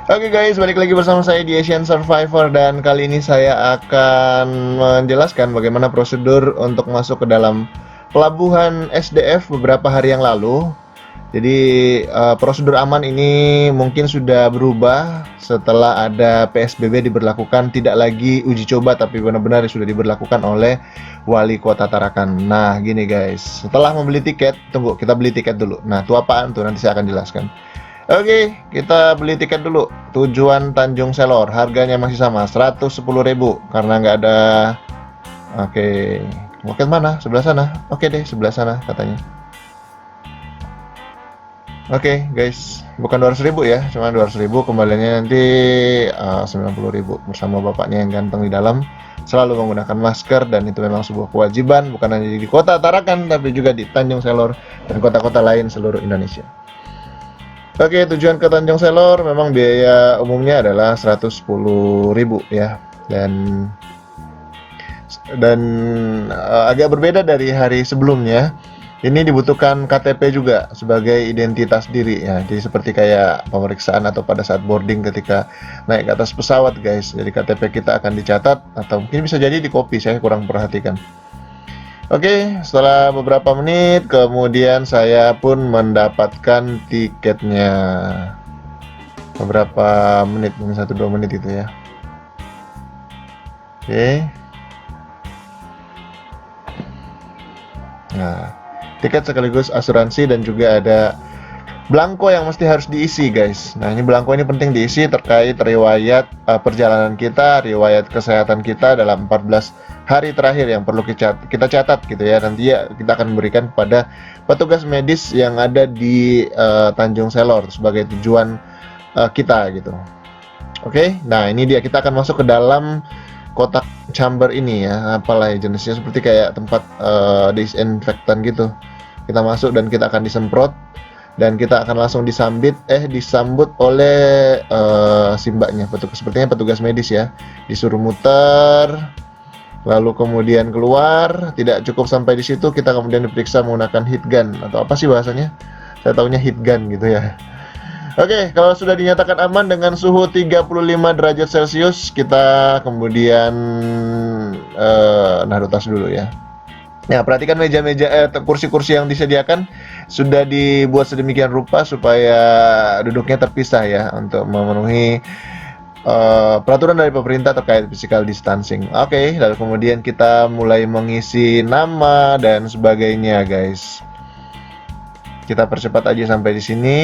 Oke guys, balik lagi bersama saya di Asian Survivor dan kali ini saya akan menjelaskan bagaimana prosedur untuk masuk ke dalam pelabuhan SDF beberapa hari yang lalu. Jadi prosedur aman ini mungkin sudah berubah setelah ada PSBB diberlakukan, tidak lagi uji coba tapi benar-benar sudah diberlakukan oleh Wali Kota Tarakan. Nah, gini guys, setelah membeli tiket, tunggu kita beli tiket dulu. Nah, itu apaan tuh? Nanti saya akan jelaskan. Oke, kita beli tiket dulu. Tujuan Tanjung Selor, harganya masih sama, 110.000 karena nggak ada. Oke, loket mana? Sebelah sana. Oke deh, sebelah sana katanya. Oke, guys, bukan 200.000 ya, cuma 200.000. Kembaliannya nanti 90.000 bersama bapaknya yang ganteng di dalam. Selalu menggunakan masker dan itu memang sebuah kewajiban bukan hanya di kota Tarakan tapi juga di Tanjung Selor dan kota-kota lain seluruh Indonesia. Oke, tujuan ke Tanjung Selor memang biaya umumnya adalah 110.000 ya. Dan agak berbeda dari hari sebelumnya. Ini dibutuhkan KTP juga sebagai identitas diri ya. Jadi seperti kayak pemeriksaan atau pada saat boarding ketika naik ke atas pesawat, guys. Jadi KTP kita akan dicatat atau mungkin bisa jadi di copy, saya kurang perhatikan. Oke, setelah beberapa menit kemudian saya pun mendapatkan tiketnya. Beberapa menit, mungkin 1-2 menit itu ya. Oke. Nah, tiket sekaligus asuransi dan juga ada belangko yang mesti harus diisi, guys. Nah, ini belangko ini penting diisi terkait riwayat perjalanan kita, riwayat kesehatan kita dalam 14 hari terakhir yang perlu kita catat gitu ya. Nanti ya kita akan memberikan kepada petugas medis yang ada di Tanjung Selor sebagai tujuan kita gitu. Oke, nah ini dia, kita akan masuk ke dalam kotak chamber ini ya, apalah ya jenisnya, seperti kayak tempat disinfektan gitu. Kita masuk dan kita akan disemprot dan kita akan langsung disambut oleh si mbaknya, sepertinya petugas medis ya. Disuruh muter, lalu kemudian keluar. Tidak cukup sampai di situ, kita kemudian diperiksa menggunakan heat gun atau apa sih bahasanya? Saya taunya heat gun gitu ya. Oke, kalau sudah dinyatakan aman dengan suhu 35 derajat Celcius, kita kemudian naruh tas dulu ya. Nah, perhatikan kursi-kursi yang disediakan sudah dibuat sedemikian rupa supaya duduknya terpisah ya untuk memenuhi peraturan dari pemerintah terkait physical distancing. Oke, lalu kemudian kita mulai mengisi nama dan sebagainya, guys. Kita percepat aja sampai di sini.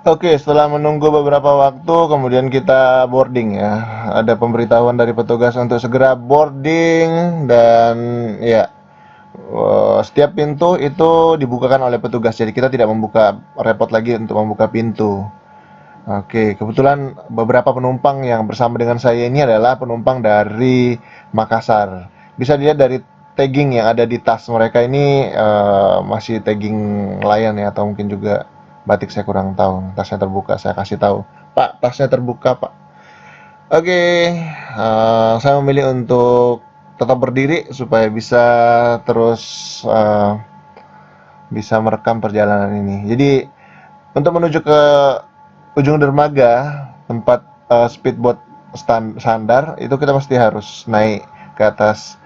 Oke, setelah menunggu beberapa waktu, kemudian kita boarding ya. Ada pemberitahuan dari petugas untuk segera boarding dan ya, setiap pintu itu dibukakan oleh petugas. Jadi kita tidak repot lagi untuk membuka pintu. Oke, kebetulan beberapa penumpang yang bersama dengan saya ini adalah penumpang dari Makassar. Bisa dilihat dari tagging yang ada di tas mereka ini, masih tagging nelayan ya, atau mungkin juga batik, saya kurang tahu. Tasnya terbuka, saya kasih tahu, Pak, tasnya terbuka, Pak. Oke, saya memilih untuk tetap berdiri supaya bisa terus bisa merekam perjalanan ini. Jadi untuk menuju ke ujung dermaga tempat speedboat sandar itu kita mesti harus naik ke atas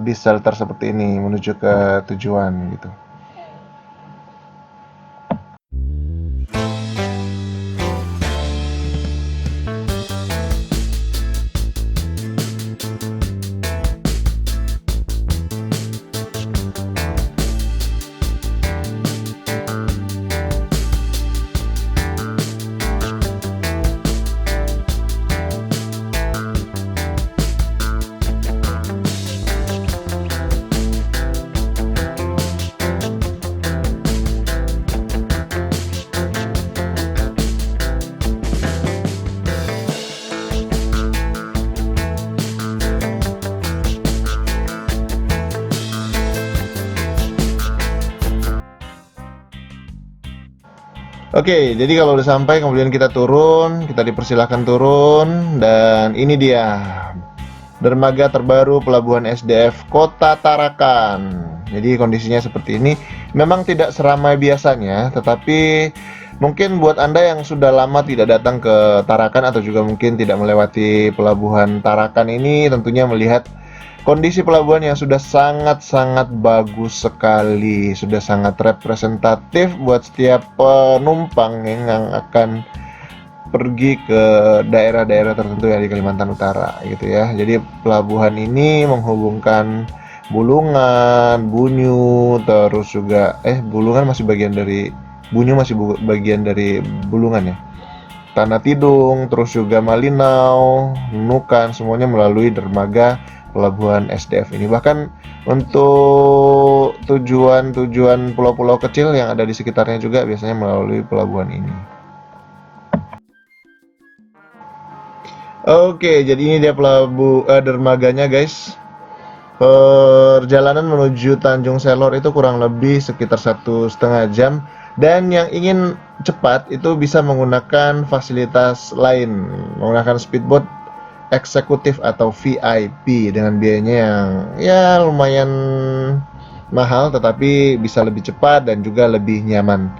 bis shelter seperti ini menuju ke tujuan gitu. Oke, jadi kalau udah sampai kemudian kita turun, kita dipersilahkan turun, dan ini dia dermaga terbaru Pelabuhan SDF Kota Tarakan. Jadi kondisinya seperti ini. Memang tidak seramai biasanya, tetapi mungkin buat Anda yang sudah lama tidak datang ke Tarakan atau juga mungkin tidak melewati Pelabuhan Tarakan ini, tentunya melihat kondisi pelabuhan yang sudah sangat-sangat bagus sekali, sudah sangat representatif buat setiap penumpang yang akan pergi ke daerah-daerah tertentu yang di Kalimantan Utara gitu ya. Jadi pelabuhan ini menghubungkan Bulungan, Bunyu, terus juga Bulungan masih bagian dari Bunyu, masih bagian dari Bulungan ya. Tanah Tidung, terus juga Malinau, Nunukan, semuanya melalui dermaga Pelabuhan SDF ini. Bahkan untuk tujuan-tujuan pulau-pulau kecil yang ada di sekitarnya juga biasanya melalui pelabuhan ini. Oke, jadi ini dia dermaganya guys. Perjalanan menuju Tanjung Selor itu kurang lebih sekitar 1,5 jam, dan yang ingin cepat itu bisa menggunakan fasilitas lain, menggunakan speedboat eksekutif atau VIP dengan biayanya yang ya lumayan mahal, tetapi bisa lebih cepat dan juga lebih nyaman.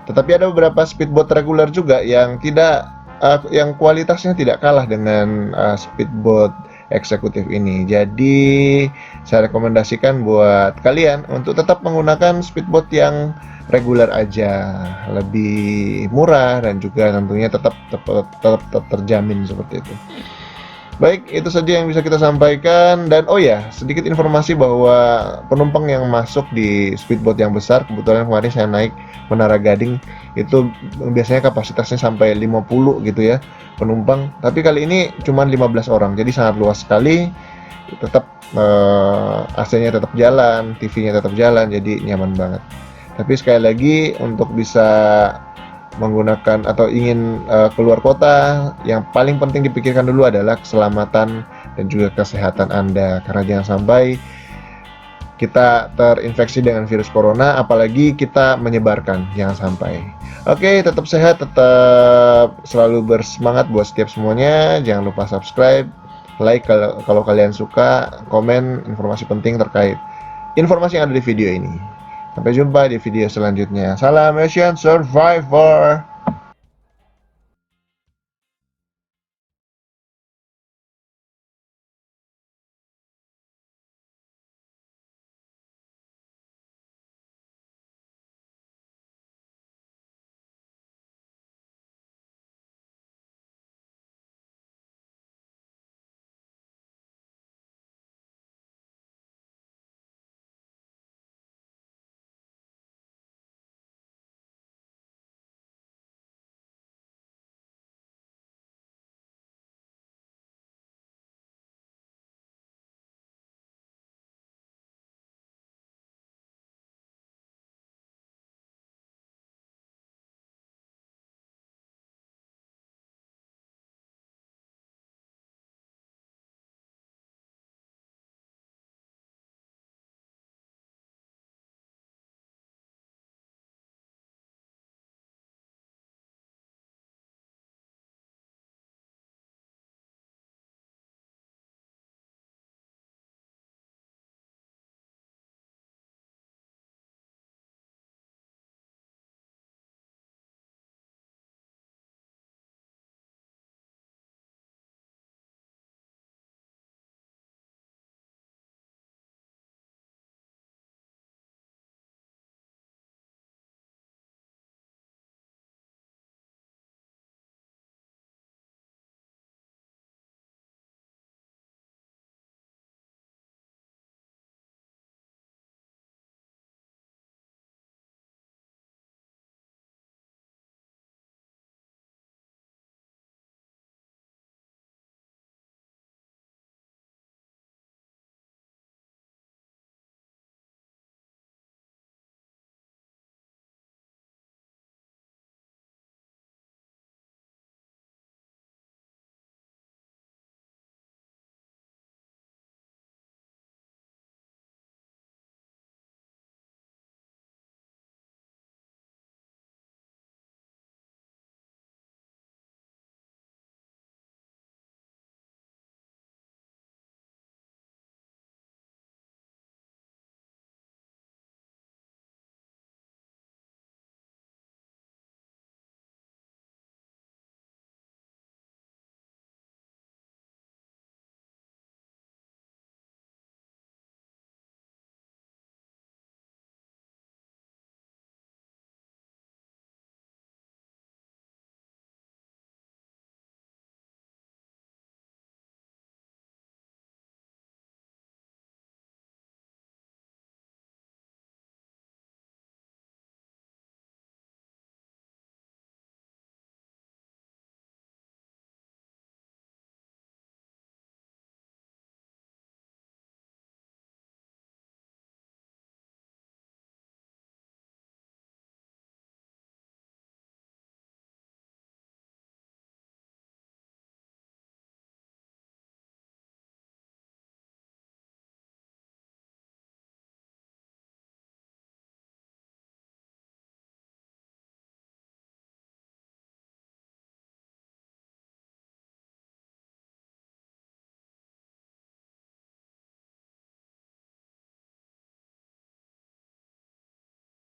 Tetapi ada beberapa speedboat reguler juga yang yang kualitasnya tidak kalah dengan speedboat eksekutif ini. Jadi saya rekomendasikan buat kalian untuk tetap menggunakan speedboat yang reguler aja, lebih murah dan juga tentunya tetap terjamin seperti itu. Baik, itu saja yang bisa kita sampaikan. Dan oh ya, sedikit informasi bahwa penumpang yang masuk di speedboat yang besar, kebetulan kemarin saya naik Menara Gading, itu biasanya kapasitasnya sampai 50 gitu ya penumpang, tapi kali ini cuma 15 orang, jadi sangat luas sekali. Tetap AC-nya tetap jalan, TV-nya tetap jalan, jadi nyaman banget. Tapi sekali lagi, untuk bisa menggunakan atau ingin keluar kota, yang paling penting dipikirkan dulu adalah keselamatan dan juga kesehatan Anda, karena jangan sampai kita terinfeksi dengan virus corona, apalagi kita menyebarkan, jangan sampai. Oke, tetap sehat, tetap selalu bersemangat buat setiap semuanya. Jangan lupa subscribe, like kalau kalian suka, komen informasi penting terkait informasi yang ada di video ini. Sampai jumpa di video selanjutnya. Salam Asian Survivor.